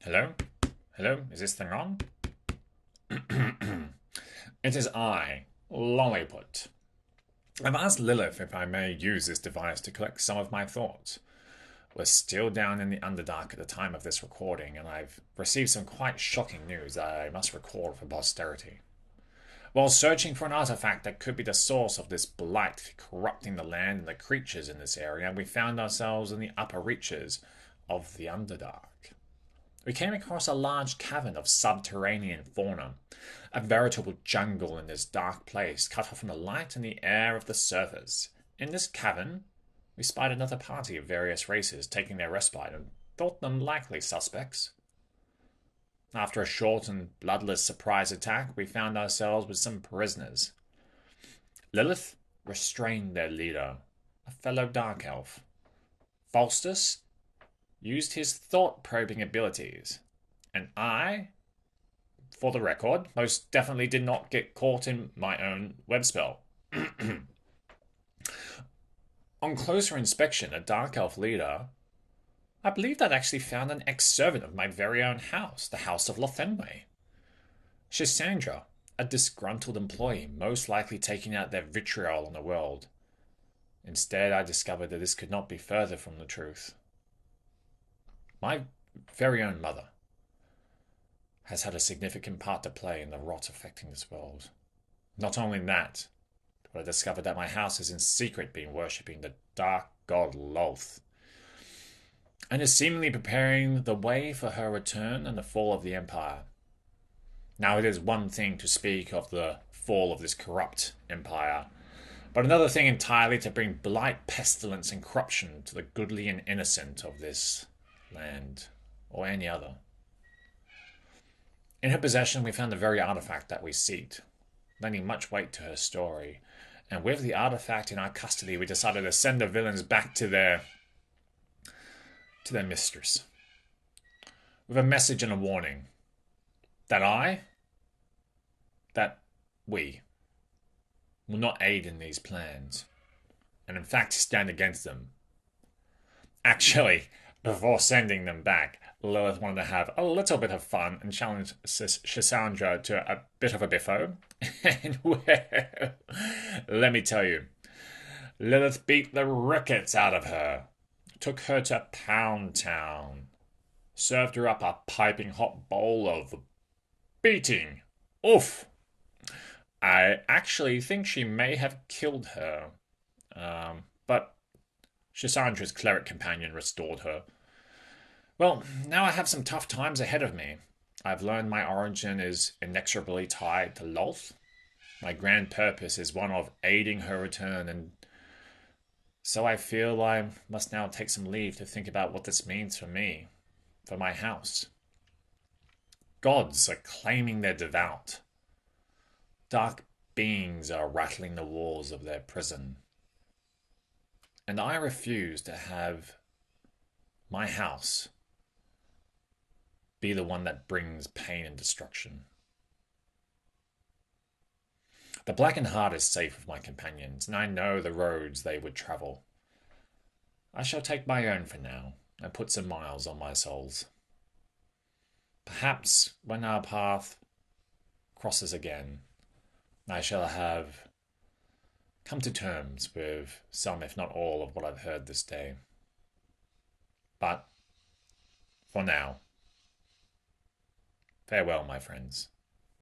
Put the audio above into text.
Hello? Hello? Is this thing on? It is I, Lolliput. I've asked Lilith if I may use this device to collect some of my thoughts. We're still down in the Underdark at the time of this recording, and I've received some quite shocking news that I must record for posterity. While searching for an artifact that could be the source of this blight corrupting the land and the creatures in this area, we found ourselves in the upper reaches of the Underdark. We came across a large cavern of subterranean fauna, a veritable jungle in this dark place, cut off from the light and the air of the surface. In this cavern, we spied another party of various races taking their respite and thought them likely suspects. After a short and bloodless surprise attack, we found ourselves with some prisoners. Lilith restrained their leader, a fellow dark elf. Falstus used his thought-probing abilities, and I, for the record, most definitely did not get caught in my own web spell. On closer inspection, a dark elf leader, I believe I'd actually found an ex-servant of my very own house, the House of Lothenway. Shisandra, a disgruntled employee, most likely taking out their vitriol on the world. Instead, I discovered that this could not be further from the truth. My very own mother has had a significant part to play in the rot affecting this world. Not only that, but I discovered that my house has in secret been worshipping the dark god Lolth, and is seemingly preparing the way for her return and the fall of the Empire. Now, it is one thing to speak of the fall of this corrupt empire, but another thing entirely to bring blight, pestilence, and corruption to the goodly and innocent of this land, or any other. In her possession, we found the very artifact that we seeked, lending much weight to her story, and with the artifact in our custody, we decided to send the villains back to their mistress, with a message and a warning that we will not aid in these plans, and in fact stand against them. Actually, before sending them back, Lilith wanted to have a little bit of fun and challenge Shisandra to a bit of a biffo. And well, let me tell you, Lilith beat the rickets out of her, took her to Pound Town, served her up a piping hot bowl of beating. Oof! I actually think she may have killed her, but Shisandra's cleric companion restored her. Well, now I have some tough times ahead of me. I've learned my origin is inexorably tied to Lolth. My grand purpose is one of aiding her return, and so I feel I must now take some leave to think about what this means for me, for my house. Gods are claiming their devout. Dark beings are rattling the walls of their prison. And I refuse to have my house be the one that brings pain and destruction. The Blackened Heart is safe with my companions, and I know the roads they would travel. I shall take my own for now, and put some miles on my souls. Perhaps when our path crosses again, I shall have come to terms with some, if not all, of what I've heard this day. But, for now, farewell, my friends.